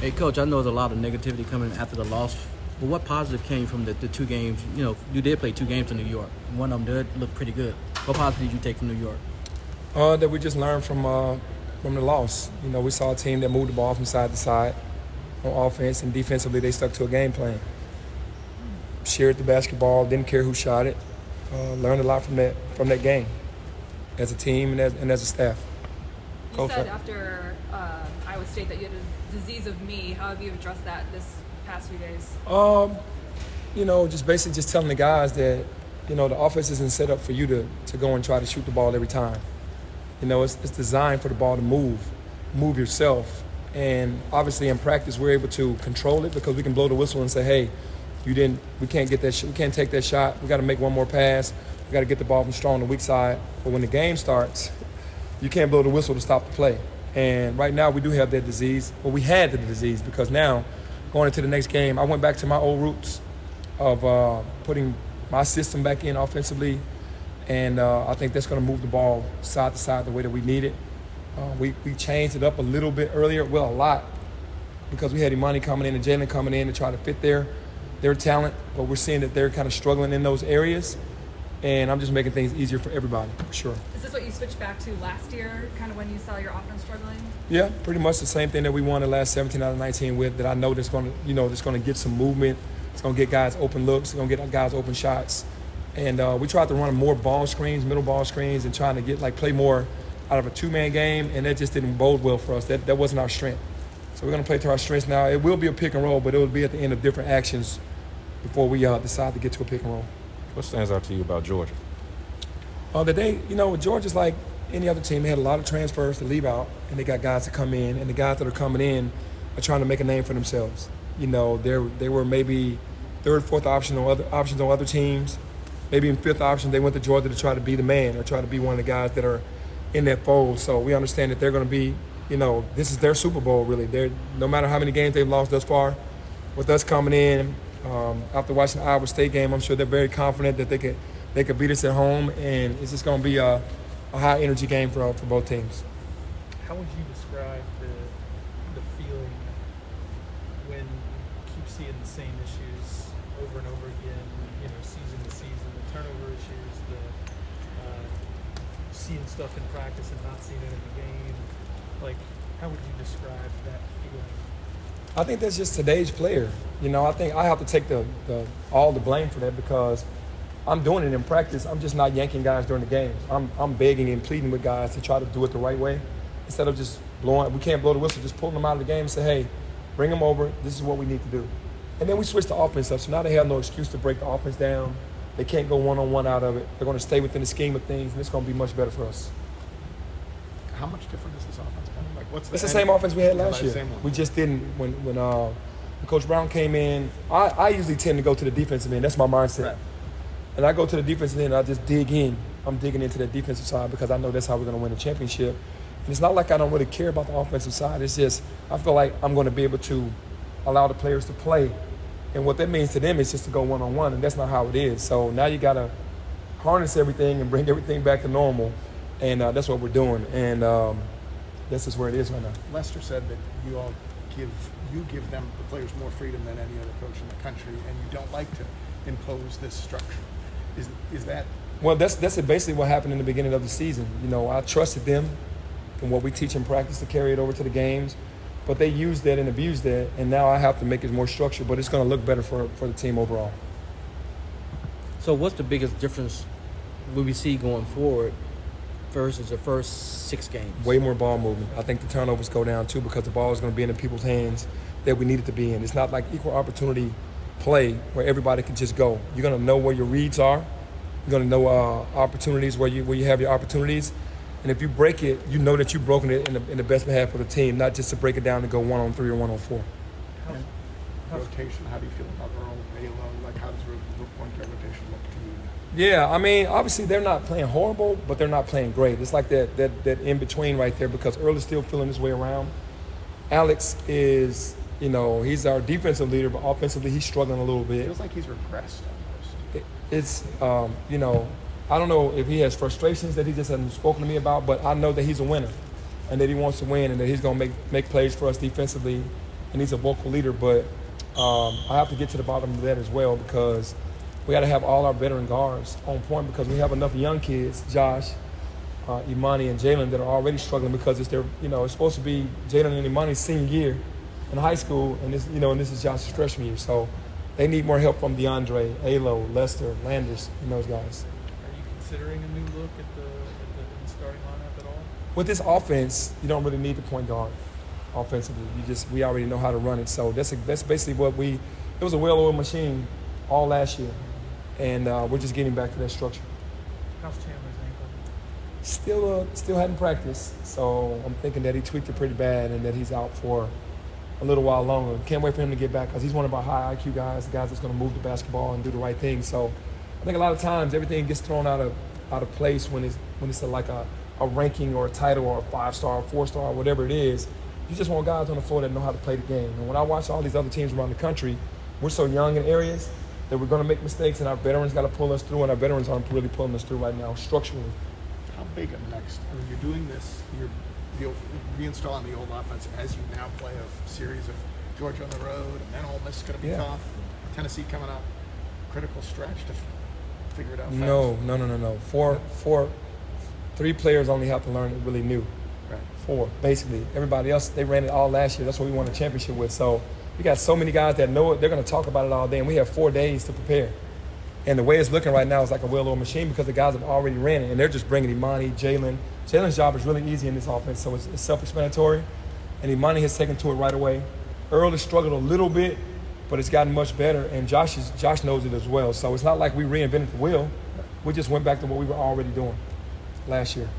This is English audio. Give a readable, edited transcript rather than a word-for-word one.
Hey, Coach, I know there's a lot of negativity coming after the loss, but what positive came from the two games? You know, you did play 2 games in New York. One of them did look pretty good. What positive did you take from New York? That we just learned from the loss. You know, we saw a team that moved the ball from side to side on offense, and defensively they stuck to a game plan. Shared the basketball, didn't care who shot it. Learned a lot from that game as a team and as a staff. You Coach, said after Iowa State that you had a disease of me. How have you addressed that this past few days? You know, just basically just telling the guys that, you know, the offense isn't set up for you to go and try to shoot the ball every time. You know, it's designed for the ball to move yourself. And obviously in practice we're able to control it because we can blow the whistle and say, hey, we can't get that we can't take that shot. We got to make one more pass. We got to get the ball from strong to weak side. But when the game starts, you can't blow the whistle to stop the play. And right now we do have that disease. Well, we had the disease because now going into the next game, I went back to my old roots of putting my system back in offensively. And I think that's going to move the ball side to side the way that we need it. We changed it up a little bit earlier, well, a lot, because we had Imani coming in and Jalen coming in to try to fit their talent. But we're seeing that they're kind of struggling in those areas. And I'm just making things easier for everybody, for sure. Is this what you switched back to last year, kind of when you saw your offense struggling? Yeah, pretty much the same thing that we won the last 17 out of 19 with, that I know that's going to get some movement. It's going to get guys open looks. It's going to get guys open shots. And we tried to run more ball screens, middle ball screens, and trying to play more out of a 2-man game, and that just didn't bode well for us. That wasn't our strength. So we're going to play to our strengths now. It will be a pick and roll, but it will be at the end of different actions before we decide to get to a pick and roll. What stands out to you about Georgia? Georgia's like any other team. They had a lot of transfers to leave out, and they got guys to come in, and the guys that are coming in are trying to make a name for themselves. You know, they were maybe third, fourth options on other teams. Maybe in fifth option, they went to Georgia to try to be the man or try to be one of the guys that are in that fold. So we understand that they're going to be, you know, this is their Super Bowl, really. No matter how many games they've lost thus far, with us coming in, after watching the Iowa State game, I'm sure they're very confident that they could beat us at home, and it's just going to be a high-energy game for both teams. How would you describe the feeling when you keep seeing the same issues over and over again, you know, season to season, the turnover issues, the seeing stuff in practice and not seeing it in the game? Like, how would you describe that feeling? I think that's just today's player. You know, I think I have to take all the blame for that because I'm doing it in practice. I'm just not yanking guys during the games. I'm begging and pleading with guys to try to do it the right way instead of just blowing. We can't blow the whistle, just pulling them out of the game and say, hey, bring them over. This is what we need to do. And then we switch the offense up. So now they have no excuse to break the offense down. They can't go one-on-one out of it. They're going to stay within the scheme of things, and it's going to be much better for us. How much different is this offense, Penny? It's the same offense we had last year. We just didn't when Coach Brown came in. I usually tend to go to the defensive end. That's my mindset. Right. And I go to the defensive end and I just dig in. I'm digging into that defensive side because I know that's how we're going to win the championship. And it's not like I don't really care about the offensive side. It's just I feel like I'm going to be able to allow the players to play. And what that means to them is just to go one-on-one, and that's not how it is. So now you got to harness everything and bring everything back to normal. And that's what we're doing. And this is where it is right now. Lester said that you give them, the players, more freedom than any other coach in the country, and you don't like to impose this structure. Is that? Well, that's basically what happened in the beginning of the season. You know, I trusted them and what we teach in practice to carry it over to the games, but they used that and abused that, and now I have to make it more structured, but it's going to look better for the team overall. So what's the biggest difference will we see going forward versus the first 6 games? Way more ball movement. I think the turnovers go down too because the ball is going to be in the people's hands that we need it to be in. It's not like equal opportunity play where everybody can just go. You're going to know where your reads are. You're going to know opportunities where you have your opportunities. And if you break it, you know that you've broken it in the best behalf of the team, not just to break it down and go 1-on-3 or 1-on-4. Rotation, how do you feel about Earl, Melo? Like, how does the point guard rotation look to you? Yeah, I mean, obviously they're not playing horrible, but they're not playing great. It's like that in-between right there because Earl is still feeling his way around. Alex is, you know, he's our defensive leader, but offensively he's struggling a little bit. It feels like he's regressed almost. It's, you know, I don't know if he has frustrations that he just hasn't spoken to me about, but I know that he's a winner and that he wants to win and that he's going to make plays for us defensively and he's a vocal leader. But I have to get to the bottom of that as well, because we got to have all our veteran guards on point, because we have enough young kids, Josh, Imani, and Jalen, that are already struggling because it's their, it's supposed to be Jalen and Imani's senior year in high school, and this is Josh's freshman year. So they need more help from DeAndre, Alo, Lester, Landers, and those guys. Are you considering a new look at the starting lineup at all? With this offense, you don't really need the point guard offensively. We already know how to run it. So that's basically what it was a well-oiled machine all last year, and we're just getting back to that structure. How's Chandler's ankle? Still hadn't practiced, so I'm thinking that he tweaked it pretty bad and that he's out for a little while longer. Can't wait for him to get back, because he's one of our high IQ guys, the guys that's going to move the basketball and do the right thing. So I think a lot of times everything gets thrown out of place when it's like a ranking or a title or a 5-star or 4-star or whatever it is. You just want guys on the floor that know how to play the game. And when I watch all these other teams around the country, we're so young in areas that we're going to make mistakes, and our veterans got to pull us through, and our veterans aren't really pulling us through right now structurally. How big a next? I mean, you're doing this. You're reinstalling the old offense as you now play a series of Georgia on the road, and then Ole Miss is going to be tough. Tennessee coming up, critical stretch to figure it out. No. 3 players only have to learn it really new. Right. 4, basically. Everybody else, they ran it all last year. That's what we won a championship with. So we got so many guys that know it. They're going to talk about it all day, and we have 4 days to prepare. And the way it's looking right now is like a well-oiled machine, because the guys have already ran it, and they're just bringing Imani, Jalen. Jalen's job is really easy in this offense, so it's self-explanatory. And Imani has taken to it right away. Earl has struggled a little bit, but it's gotten much better, and Josh knows it as well. So it's not like we reinvented the wheel. We just went back to what we were already doing last year.